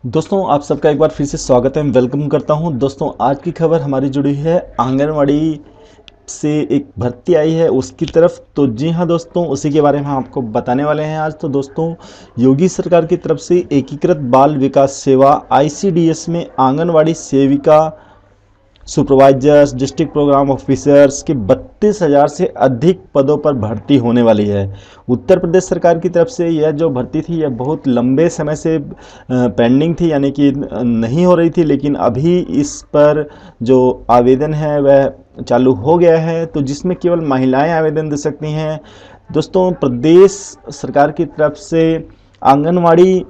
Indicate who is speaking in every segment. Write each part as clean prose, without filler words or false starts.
Speaker 1: दोस्तों आप सबका एक बार फिर से स्वागत है, वेलकम करता हूं। दोस्तों आज की खबर हमारी जुड़ी है आंगनवाड़ी से एक भर्ती आई है उसकी तरफ। तो जी हाँ दोस्तों, उसी के बारे में हम आपको बताने वाले हैं आज। तो दोस्तों, योगी सरकार की तरफ से एकीकृत बाल विकास सेवा आईसीडीएस में आंगनवाड़ी सेविका, सुपरवाइजर्स, डिस्ट्रिक्ट प्रोग्राम ऑफिसर्स के 32,000 से अधिक पदों पर भर्ती होने वाली है। उत्तर प्रदेश सरकार की तरफ से यह जो भर्ती थी यह बहुत लंबे समय से पेंडिंग थी, यानी कि नहीं हो रही थी, लेकिन अभी इस पर जो आवेदन है वह चालू हो गया है, तो जिसमें केवल महिलाएं आवेदन दे सकती हैं। दोस्तों, प्रदेश सरकार की तरफ से आंगनवाड़ी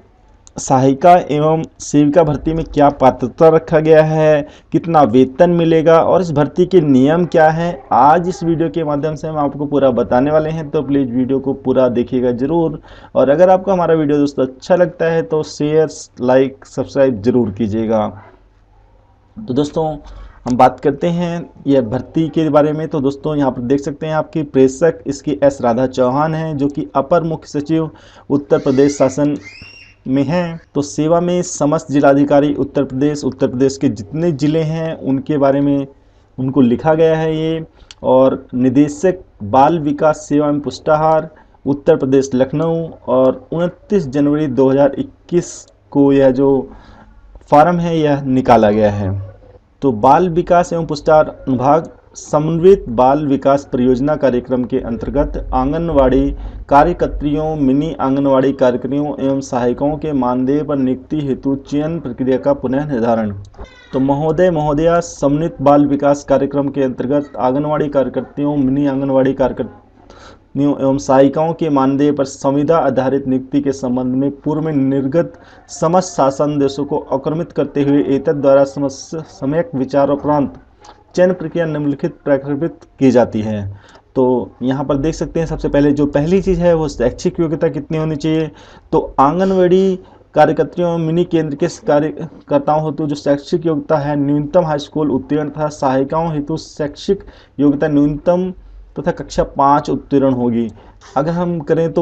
Speaker 1: सहायिका एवं सेविका भर्ती में क्या पात्रता रखा गया है, कितना वेतन मिलेगा और इस भर्ती के नियम क्या हैं, आज इस वीडियो के माध्यम से हम आपको पूरा बताने वाले हैं। तो प्लीज़ वीडियो को पूरा देखिएगा ज़रूर। और अगर आपको हमारा वीडियो दोस्तों अच्छा लगता है तो शेयर, लाइक, सब्सक्राइब ज़रूर कीजिएगा। तो दोस्तों, हम बात करते हैं यह भर्ती के बारे में। तो दोस्तों, यहाँ पर देख सकते हैं आपकी प्रेषक इसकी एस राधा चौहान हैं, जो कि अपर मुख्य सचिव उत्तर प्रदेश शासन में हैं। तो सेवा में समस्त जिलाधिकारी उत्तर प्रदेश के जितने ज़िले हैं उनके बारे में उनको लिखा गया है ये। और निदेशक बाल विकास सेवा एवं पुष्टाहार उत्तर प्रदेश लखनऊ, और 29 जनवरी 2021 को यह जो फॉर्म है यह निकाला गया है। तो बाल विकास एवं पुष्टाहार अनुभाग समन्वित बाल विकास परियोजना कार्यक्रम के अंतर्गत आंगनवाड़ी कार्यकर्त्रियों, मिनी आंगनवाड़ी कार्यकर्त्रियों एवं सहायिकाओं के मानदेय पर नियुक्ति हेतु चयन प्रक्रिया का पुनः निर्धारण। तो महोदया, समन्वित बाल विकास कार्यक्रम के अंतर्गत आंगनवाड़ी कार्यकर्त्रियों, मिनी आंगनवाड़ी कार्यकर्त्रियों एवं सहायिकाओं के मानदेय पर संविदा आधारित नियुक्ति के संबंध में पूर्व में निर्गत समस्त शासन देशों को अक्रमित करते हुए एतद द्वारा सम्यक विचारोपरांत चयन प्रक्रिया निम्नलिखित प्रकटित की जाती है। तो यहाँ पर देख सकते हैं, सबसे पहले जो पहली चीज़ है वो शैक्षिक योग्यता कितनी होनी चाहिए। तो आंगनवाड़ी कार्यकर्त्रियों, मिनी केंद्र के कार्यकर्ताओं हेतु जो शैक्षिक योग्यता है न्यूनतम हाई स्कूल उत्तीर्ण तथा सहायिकाओं हेतु शैक्षिक योग्यता न्यूनतम तथा कक्षा 5 उत्तीर्ण होगी। अगर हम करें तो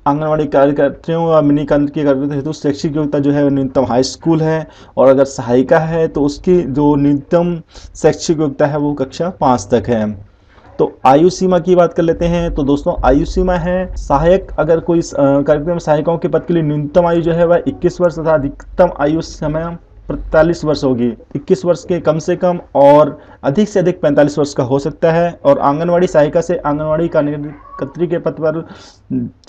Speaker 1: आंगनवाड़ी कार्यकर्त्रियों और मिनी केंद्र के कार्यकर्ता हेतु शैक्षिक योग्यता जो है न्यूनतम हाई स्कूल है, और अगर सहायिका है तो उसकी जो न्यूनतम शैक्षिक योग्यता है वो कक्षा 5 तक है। तो आयु सीमा की बात कर लेते हैं। तो दोस्तों, आयु सीमा है सहायक, अगर कोई कार्यक्रम सहायिकाओं के पद के लिए न्यूनतम आयु जो है वह 21 वर्ष तथा अधिकतम आयु समय 45 वर्ष होगी। 21 वर्ष के कम से कम और अधिक से अधिक 45 वर्ष का हो सकता है। और आंगनवाड़ी सहायिका से आंगनवाड़ी कार्यकर्त्री के पद पर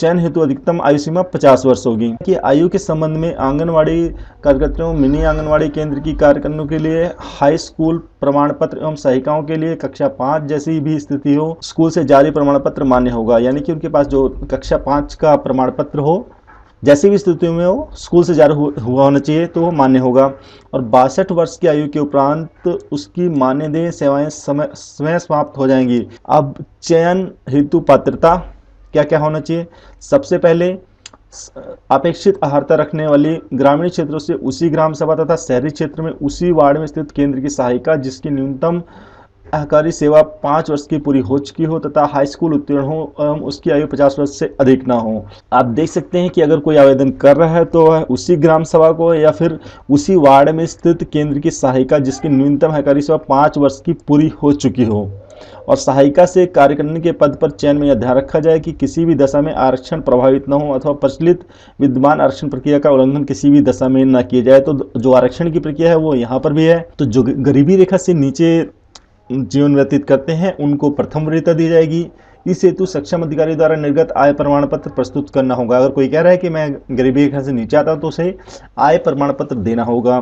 Speaker 1: चयन हेतु अधिकतम आयु सीमा 50 वर्ष होगी। कि आयु के संबंध में आंगनवाड़ी कार्यकर्ताओं, मिनी आंगनवाड़ी केंद्र की कार्य करने के लिए हाई स्कूल प्रमाण पत्र एवं सहायिकाओं के लिए कक्षा 5 जैसी भी स्थिति हो, स्कूल से जारी प्रमाण पत्र मान्य होगा। यानी कि उनके पास जो कक्षा 5 का प्रमाण पत्र हो, जैसी भी स्थिति में वो स्कूल से जारी हुआ होना चाहिए तो वो मान्य होगा। और 62 वर्ष की आयु के उपरांत उसकी मानदेय सेवाएं स्वयं समाप्त हो जाएंगी। अब चयन हेतु पात्रता क्या क्या होना चाहिए। सबसे पहले अपेक्षित अहर्ता रखने वाली ग्रामीण क्षेत्रों से उसी ग्राम सभा तथा शहरी क्षेत्र में उसी वार्ड में स्थित केंद्र की सहायिका जिसकी न्यूनतम सहकारी सेवा 5 वर्ष की पूरी हो चुकी हो तथा हाई स्कूल उत्तीर्ण हो एवं उसकी आयु 50 वर्ष से अधिक ना हो। आप देख सकते हैं कि अगर कोई आवेदन कर रहा है तो वह उसी ग्राम सभा को या फिर उसी वार्ड में स्थित केंद्र की सहायिका जिसकी न्यूनतम सहकारी सेवा 5 वर्ष की पूरी हो चुकी हो। और सहायिका से कार्य करने के पद पर चयन में यह ध्यान रखा जाए कि किसी भी दशा में आरक्षण प्रभावित न हो अथवा प्रचलित विद्यमान आरक्षण प्रक्रिया का उल्लंघन किसी भी दशा में न किया जाए। तो जो आरक्षण की प्रक्रिया है वो यहाँ पर भी है। तो जो गरीबी रेखा से नीचे जीवन व्यतीत करते हैं उनको प्रथम वरीयता दी जाएगी। इस हेतु सक्षम अधिकारी द्वारा निर्गत आय प्रमाण पत्र प्रस्तुत करना होगा। अगर कोई कह रहा है कि मैं गरीबी रेखा से नीचे आता हूं तो उसे आय प्रमाण पत्र देना होगा।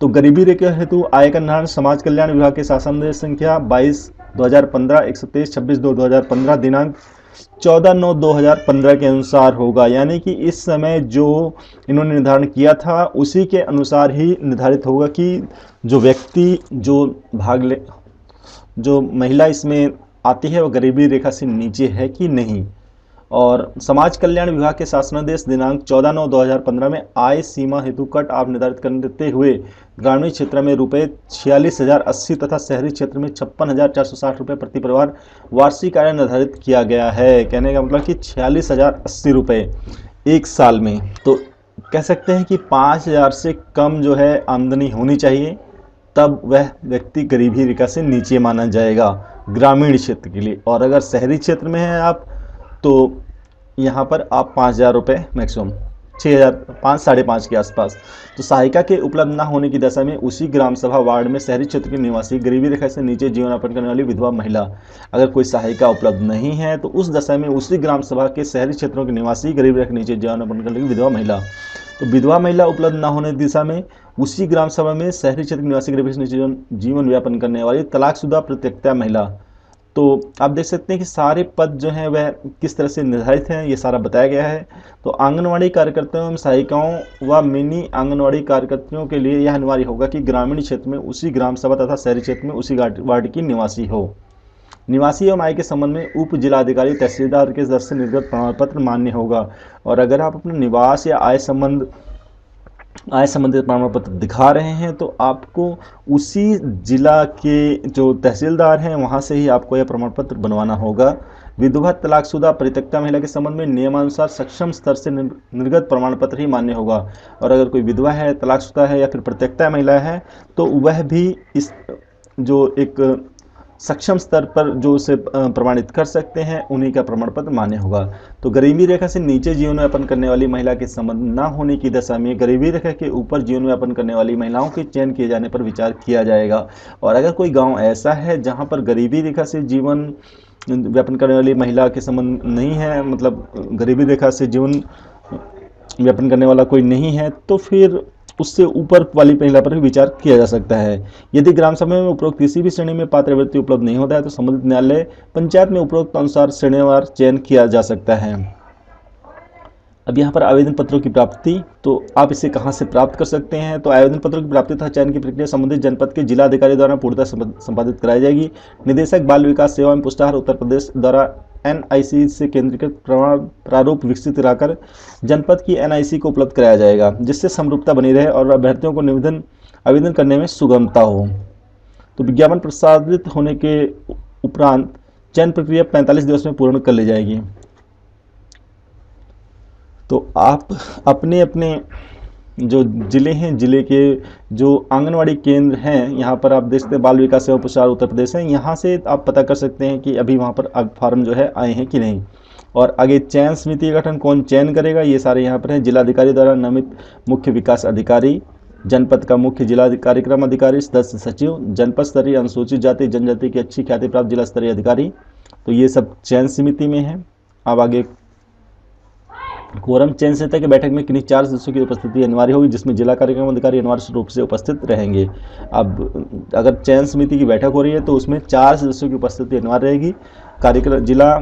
Speaker 1: तो गरीबी रेखा हेतु आय का निर्धारण समाज कल्याण विभाग के शासन निर्देश संख्या 22/2015 123/26/2015 दिनांक 14/9/2015 के अनुसार होगा। यानी कि इस समय जो इन्होंने निर्धारण किया था उसी के अनुसार ही निर्धारित होगा कि जो व्यक्ति जो महिला इसमें आती है वो गरीबी रेखा से नीचे है कि नहीं। और समाज कल्याण विभाग के शासनादेश दिनांक 14/9/2015 में आय सीमा हेतु कट ऑफ निर्धारित करते हुए ग्रामीण क्षेत्र में रुपये 46,080 तथा शहरी क्षेत्र में 56,460 रुपये प्रति परिवार वार्षिक आय निर्धारित किया गया है। कहने का मतलब कि 46,080 रुपये एक साल में। तो कह सकते हैं कि 5,000 से कम जो है आमदनी होनी चाहिए, तब वह व्यक्ति गरीबी रेखा से नीचे माना जाएगा ग्रामीण क्षेत्र के लिए। और अगर शहरी क्षेत्र में हैं आप, तो यहाँ पर आप 5,000 रुपये मैक्सिमम, 6,000, 5, 5.5 के आसपास। तो सहायिका के उपलब्ध न होने की दशा में उसी ग्राम सभा वार्ड में शहरी क्षेत्र के निवासी गरीबी रेखा से नीचे जीवन यापन करने वाली विधवा महिला, अगर कोई सहायिका उपलब्ध नहीं है तो उस दशा में उसी ग्राम सभा के शहरी क्षेत्रों के निवासी गरीबी रेखा के नीचे जीवन यापन करने वाली विधवा महिला, तो विधवा महिला उपलब्ध न होने की दिशा में उसी ग्राम सभा में शहरी क्षेत्र के निवासी गरीबी रेखा से नीचे जीवन यापन करने वाली तलाकशुदा परित्यक्ता महिला। तो आप देख सकते हैं कि सारे पद जो हैं वह किस तरह से निर्धारित हैं, ये सारा बताया गया है। तो आंगनवाड़ी कार्यकर्ताओं एवं सहायिकाओं व मिनी आंगनवाड़ी कार्यकर्ताओं के लिए यह अनिवार्य होगा कि ग्रामीण क्षेत्र में उसी ग्राम सभा तथा शहरी क्षेत्र में उसी वार्ड की निवासी हो। निवासी एवं आय के संबंध में उप जिलाधिकारी तहसीलदार के स्तर से निर्गत प्रमाण पत्र मान्य होगा। और अगर आप अपने निवास या आय संबंधित प्रमाण पत्र दिखा रहे हैं तो आपको उसी जिला के जो तहसीलदार हैं वहां से ही आपको यह प्रमाण पत्र बनवाना होगा। विधवा तलाकशुदा परित्यक्ता महिला के संबंध में नियमानुसार सक्षम स्तर से निर्गत प्रमाण पत्र ही मान्य होगा। और अगर कोई विधवा है, तलाकशुदा है या फिर परित्यक्ता महिला है तो वह भी इस जो एक सक्षम स्तर पर जो उसे प्रमाणित कर सकते हैं उन्हीं का प्रमाण पत्र मान्य होगा। तो गरीबी रेखा से नीचे जीवन यापन करने वाली महिला के संबंध न होने की दशा में गरीबी रेखा के ऊपर जीवन यापन करने वाली महिलाओं के चयन किए जाने पर विचार किया जाएगा। और अगर कोई गांव ऐसा है जहां पर गरीबी रेखा से जीवन यापन करने वाली महिला के संबंध नहीं है, मतलब गरीबी रेखा से जीवन यापन करने वाला कोई नहीं है, तो फिर उससे ऊपर वाली महिला पर भी विचार किया जा सकता है। यदि ग्राम सभा में उपरोक्त किसी भी श्रेणी में पात्र अभ्यर्थी उपलब्ध नहीं होता है तो संबंधित न्यायालय पंचायत में उपरोक्त अनुसार श्रेणीवार चयन किया जा सकता है। अब यहाँ पर आवेदन पत्रों की प्राप्ति, तो आप इसे कहाँ से प्राप्त कर सकते हैं। तो आवेदन पत्रों की प्राप्ति तथा चयन की प्रक्रिया संबंधित जनपद के जिलाधिकारी द्वारा पूर्णतः संपादित कराई जाएगी। निदेशक बाल विकास सेवा एवं पुष्टाहार उत्तर प्रदेश द्वारा NIC से केंद्रीकृत प्रारूप विकसित कराकर जनपद की NIC को उपलब्ध कराया जाएगा, जिससे समरूपता बनी रहे और अभ्यर्थियों को आवेदन करने में सुगमता हो। तो विज्ञापन प्रसारित होने के उपरांत चयन प्रक्रिया 45 दिवस में पूर्ण कर ली जाएगी। तो आप अपने अपने जो जिले हैं, जिले के जो आंगनवाड़ी केंद्र हैं, यहाँ पर आप देखते हैं बाल विकास सेवा पुष्टाहार उत्तर प्रदेश है, यहाँ से आप पता कर सकते हैं कि अभी वहाँ पर अब फॉर्म जो है आए हैं कि नहीं। और आगे चयन समिति का गठन कौन चयन करेगा, ये सारे यहाँ पर हैं। जिलाधिकारी द्वारा नामित मुख्य विकास अधिकारी, जनपद का मुख्य जिला कार्यक्रम अधिकारी, सदस्य सचिव, जनपद स्तरीय अनुसूचित जाति जनजाति की अच्छी ख्याति प्राप्त जिला स्तरीय अधिकारी, तो ये सब चयन समिति में है। अब आगे कोरम चयन समिति की बैठक में किन्हीं 4 सदस्यों की उपस्थिति अनिवार्य होगी, जिसमें जिला कार्यक्रम अधिकारी अनिवार्य रूप से उपस्थित रहेंगे। अब अगर चयन समिति की बैठक हो रही है तो उसमें 4 सदस्यों की उपस्थिति अनिवार्य रहेगी। जिला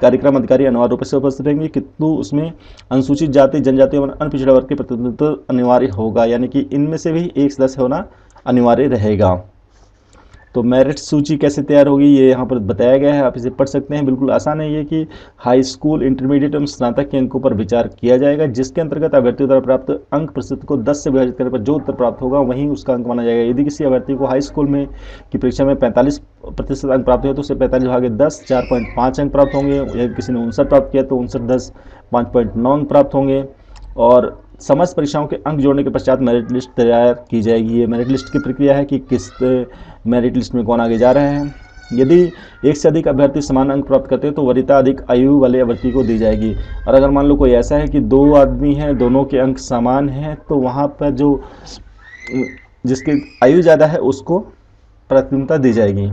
Speaker 1: कार्यक्रम अधिकारी अनिवार्य रूप से उपस्थित रहेंगे, किंतु उसमें अनुसूचित जाति जनजाति और अन्य पिछड़ा वर्ग के प्रतिनिधित्व अनिवार्य होगा, यानी कि इनमें से भी एक सदस्य होना अनिवार्य रहेगा। तो मेरिट सूची कैसे तैयार होगी ये यहाँ पर बताया गया है, आप इसे पढ़ सकते हैं। बिल्कुल आसान है ये कि हाई स्कूल, इंटरमीडिएट एवं स्नातक के अंकों पर विचार किया जाएगा, जिसके अंतर्गत अभ्यर्थियों द्वारा प्राप्त अंक प्रतिशत को 10 से विभाजित करने पर जो उत्तर प्राप्त होगा वहीं उसका अंक माना जाएगा। यदि किसी अभ्यर्थी को हाई स्कूल में की परीक्षा में 45% अंक प्राप्त हुए तो उसे 45 भागे 10 4.5 अंक प्राप्त होंगे। यदि किसी ने 59 प्राप्त किया तो 59 10 5.9 अंक प्राप्त होंगे। और समस्त परीक्षाओं के अंक जोड़ने के पश्चात मेरिट लिस्ट तैयार की जाएगी। ये मेरिट लिस्ट की प्रक्रिया है कि किस मेरिट लिस्ट में कौन आगे जा रहे हैं। यदि एक से अधिक अभ्यर्थी समान अंक प्राप्त करते हैं तो वरीयता अधिक आयु वाले अभ्यर्थी को दी जाएगी। और अगर मान लो कोई ऐसा है कि 2 आदमी हैं, दोनों के अंक समान हैं, तो वहाँ पर जो जिसकी आयु ज़्यादा है उसको प्राथमिकता दी जाएगी।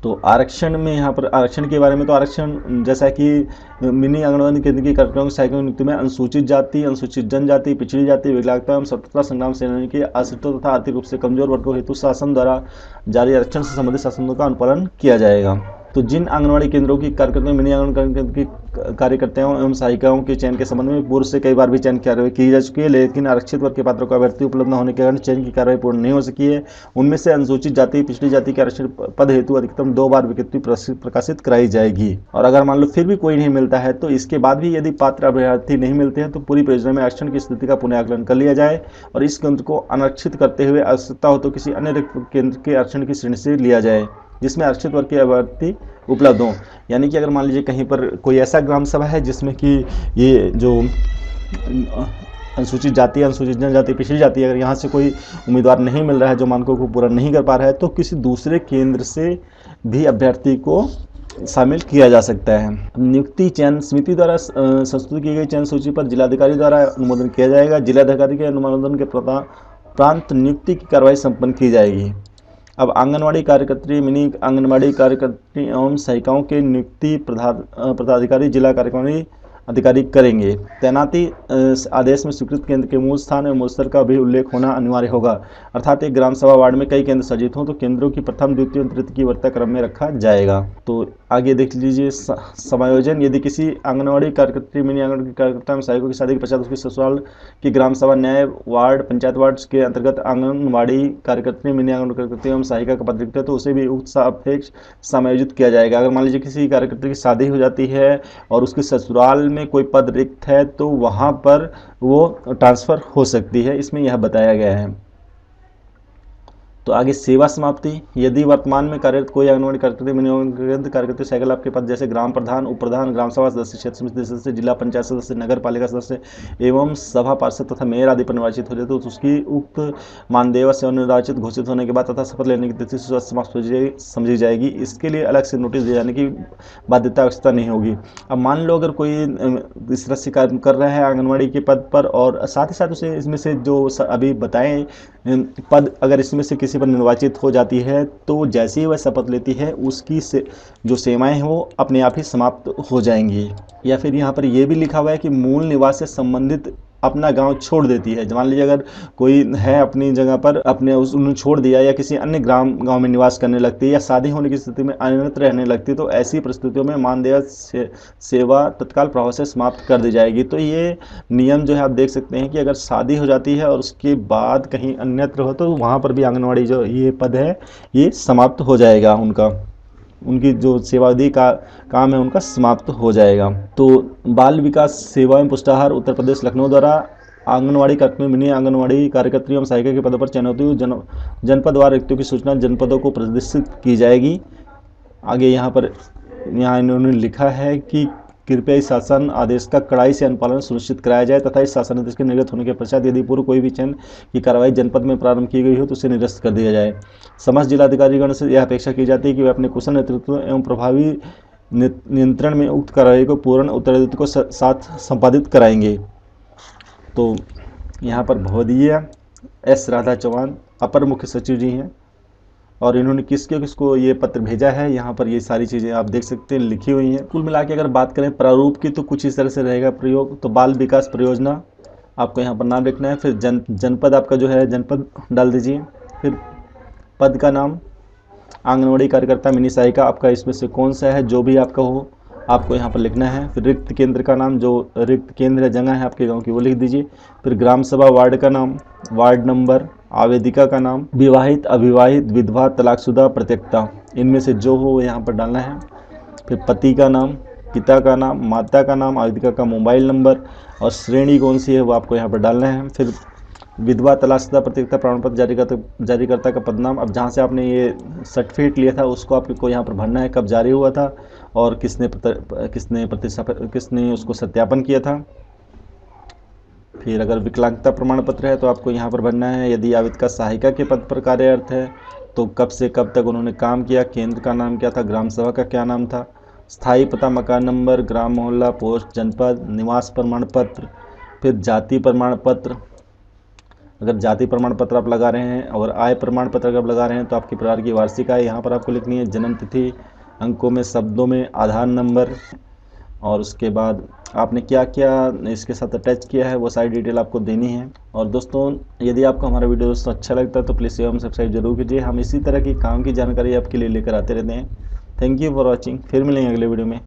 Speaker 1: तो आरक्षण में यहाँ पर आरक्षण के बारे में, तो आरक्षण जैसा कि मिनी आंगनबाड़ी केंद्र की कार्यक्रमों की सहायकों की नियुक्ति में अनुसूचित जाति, अनुसूचित जनजाति, पिछड़ी जाति, विकलांगता एवं स्वतंत्रता संग्राम सेनानी के आश्रितों तथा आर्थिक रूप से कमजोर वर्गों हेतु शासन द्वारा जारी आरक्षण से संबंधित शासनों का अनुपालन किया जाएगा। तो जिन आंगनबाड़ी केंद्रों की कार्यकर्ताओं, मिनी आंगनबाड़ी केंद्र की कार्यकर्ताओं एवं सहायिकाओं के चयन के संबंध में पूर्व से कई बार भी चयन कार्रवाई की जा चुकी है, लेकिन आरक्षित वर्ग के पात्रों का अभ्यर्थी उपलब्ध न होने के कारण चयन की कार्रवाई पूर्ण नहीं हो सकी है। उनमें से अनुसूचित जाति, पिछड़ी जाति के आरक्षण पद हेतु अधिकतम 2 बार विज्ञप्ति प्रकाशित कराई जाएगी। और अगर मान लो फिर भी कोई नहीं मिलता है तो इसके बाद भी यदि पात्र अभ्यर्थी नहीं मिलते हैं तो पूरी परियोजना में आरक्षण की स्थिति का पुनः आकलन कर लिया जाए और इस केंद्र को अनारक्षित करते हुए आवश्यकता हो तो किसी अन्य केंद्र के आरक्षण की श्रेणी से लिया जाए जिसमें आरक्षित वर्ग के अभ्यर्थी उपलब्ध हों। यानी कि अगर मान लीजिए कहीं पर कोई ऐसा ग्राम सभा है जिसमें कि ये जो अनुसूचित जाति, अनुसूचित जनजाति, पिछड़ी जाति, अगर यहाँ से कोई उम्मीदवार नहीं मिल रहा है जो मानकों को पूरा नहीं कर पा रहा है, तो किसी दूसरे केंद्र से भी अभ्यर्थी को शामिल किया जा सकता है। नियुक्ति चयन समिति द्वारा प्रस्तुत की गई चयन सूची पर जिलाधिकारी द्वारा अनुमोदन किया जाएगा। जिलाधिकारी के अनुमोदन के प्रांत नियुक्ति की कार्रवाई संपन्न की जाएगी। अब आंगनवाड़ी कार्यकर्त्री, मिनी आंगनवाड़ी कार्यकर्त्री एवं सहायिकाओं के नियुक्ति पदाधिकारी जिला कार्यकारी अधिकारी करेंगे। तैनाती आदेश में स्वीकृत केंद्र के मूल स्थान एवं मूल स्थल का भी उल्लेख होना अनिवार्य होगा। अर्थात एक ग्राम सभा वार्ड में कई केंद्र सज्जित हों तो केंद्रों की प्रथम, द्वितीय, तृतीय की वरीयता क्रम में रखा जाएगा। तो आगे देख लीजिए समायोजन। यदि किसी आंगनवाड़ी कार्यकर्त्री, मिनी आंगनवाड़ी कार्यकर्ता में सहायकों की शादी के पश्चात उसकी ससुराल की ग्राम सभा, न्याय वार्ड, पंचायत वार्ड के अंतर्गत आंगनवाड़ी कार्यकर्त्री, मिनी आंगनवाड़ी कार्यकर्त्री एवं सहायिका का पद रिक्त है तो उसे भी उक्त सापेक्ष समायोजित किया जाएगा। अगर मान लीजिए किसी कार्यकर्त्री की शादी हो जाती है और उसके ससुराल में कोई पद रिक्त है तो वहां पर वो ट्रांसफर हो सकती है, इसमें यह बताया गया है। तो आगे सेवा समाप्ति। यदि वर्तमान में कार्यरत कोई आंगनवाड़ी कार्यकर्त्री, मिनी आंगनवाड़ी कार्यकर्त्री साइकिल आपके पद जैसे ग्राम प्रधान, उप प्रधान, ग्राम सभा सदस्य, क्षेत्र समिति सदस्य, जिला पंचायत सदस्य, नगर पालिका सदस्य एवं सभा पार्षद तथा मेयर आदि पर निर्वाचित हो जाए तो उसकी उक्त मानदेय से निर्वाचित घोषित होने के बाद तथा शपथ लेने की तिथि से समाप्त समझी जाएगी। इसके लिए अलग से नोटिस दिए जाने की बाध्यता आवश्यकता नहीं होगी। अब मान लो अगर कोई इस तरह से कार्य कर रहा है आंगनवाड़ी के पद पर और साथ ही साथ उसे इसमें से जो अभी बताएं पद अगर इसमें से किसी पर निर्वाचित हो जाती है तो जैसे ही वह शपथ लेती है उसकी जो सेवाएं हैं वो अपने आप ही समाप्त हो जाएंगी। या फिर यहाँ पर यह भी लिखा हुआ है कि मूल निवास से संबंधित अपना गांव छोड़ देती है। मान लीजिए अगर कोई है अपनी जगह पर उन्होंने छोड़ दिया या किसी अन्य गांव में निवास करने लगती है या शादी होने की स्थिति में अन्यत्र रहने लगती है तो ऐसी परिस्थितियों में मानदेय सेवा तत्काल प्रभाव से समाप्त कर दी जाएगी। तो ये नियम जो है आप देख सकते हैं कि अगर शादी हो जाती है और उसके बाद कहीं अन्यत्र हो तो वहाँ पर भी आंगनवाड़ी जो ये पद है ये समाप्त हो जाएगा, उनकी जो सेवावधि का काम है उनका समाप्त हो जाएगा। तो बाल विकास सेवा एवं पुष्टाहार उत्तर प्रदेश लखनऊ द्वारा आंगनवाड़ी कार्यकर्त्री, मिनी आंगनवाड़ी कार्यकर्त्री एवं सहायिका के पदों पर चयन होती हुई जनपदवार रिक्तियों की सूचना जनपदों को प्रदर्शित की जाएगी। आगे यहाँ इन्होंने लिखा है कि कृपया इस शासन आदेश का कड़ाई से अनुपालन सुनिश्चित कराया जाए तथा इस शासन आदेश के निर्गत होने के पश्चात यदि पूर्व कोई भी चयन की कार्रवाई जनपद में प्रारंभ की गई हो तो उसे निरस्त कर दिया जाए। समस्त जिलाधिकारीगण से यह अपेक्षा की जाती है कि वे अपने कुशल नेतृत्व एवं प्रभावी नियंत्रण में उक्त कार्रवाई को पूर्ण उत्तरदायित्व को साथ संपादित कराएंगे। तो यहाँ पर भवदीय एस राधा चौहान अपर मुख्य सचिव जी हैं और इन्होंने किसको ये पत्र भेजा है, यहाँ पर ये सारी चीज़ें आप देख सकते हैं लिखी हुई हैं। कुल मिला के अगर बात करें प्रारूप की तो कुछ इस तरह से रहेगा प्रयोग। तो बाल विकास परियोजना आपको यहाँ पर नाम लिखना है, फिर जनपद आपका जो है जनपद डाल दीजिए, फिर पद का नाम आंगनवाड़ी कार्यकर्ता, मिनी सहायिका आपका इसमें से कौन सा है जो भी आपका हो आपको यहाँ पर लिखना है। फिर रिक्त केंद्र का नाम, जो रिक्त केंद्र जगह है आपके गाँव की वो लिख दीजिए। फिर ग्राम सभा वार्ड का नाम, वार्ड नंबर, आवेदिका का नाम, विवाहित, अविवाहित, विधवा, तलाकशुदा, प्रत्यक्ता, इनमें से जो हो यहाँ पर डालना है। फिर पति का नाम, पिता का नाम, माता का नाम, आवेदिका का मोबाइल नंबर और श्रेणी कौन सी है वो आपको यहाँ पर डालना है। फिर विधवा, तलाकशुदा, प्रत्यक्ता प्रमाण पत्र जारीकर्ता का पदनाम। अब जहाँ से आपने ये सर्टिफिकेट लिया था उसको आपको यहाँ पर भरना है, कब जारी हुआ था और किसने उसको सत्यापन किया था। फिर अगर विकलांगता प्रमाण पत्र है तो आपको यहाँ पर भरना है। यदि आवेदिका सहायिका के पद पर कार्यरत है तो कब से कब तक उन्होंने काम किया, केंद्र का नाम क्या था, ग्राम सभा का क्या नाम था, स्थायी पता, मकान नंबर, ग्राम, मोहल्ला, पोस्ट, जनपद, निवास प्रमाण पत्र, फिर जाति प्रमाण पत्र। अगर जाति प्रमाण पत्र आप लगा रहे हैं और आय प्रमाण पत्र अगर आप लगा रहे हैं तो आपकी परिवार की वार्षिक आय यहाँ पर आपको लिखनी है, जन्म तिथि, अंकों में, शब्दों में, आधार नंबर और उसके बाद आपने क्या क्या इसके साथ अटैच किया है वो सारी डिटेल आपको देनी है। और दोस्तों यदि आपको हमारा वीडियो दोस्तों अच्छा लगता है तो प्लीज़ शेयर सब्सक्राइब जरूर कीजिए। हम इसी तरह की काम की जानकारी आपके लिए लेकर आते रहते हैं। Thank you for watching. फिर मिलेंगे अगले वीडियो में।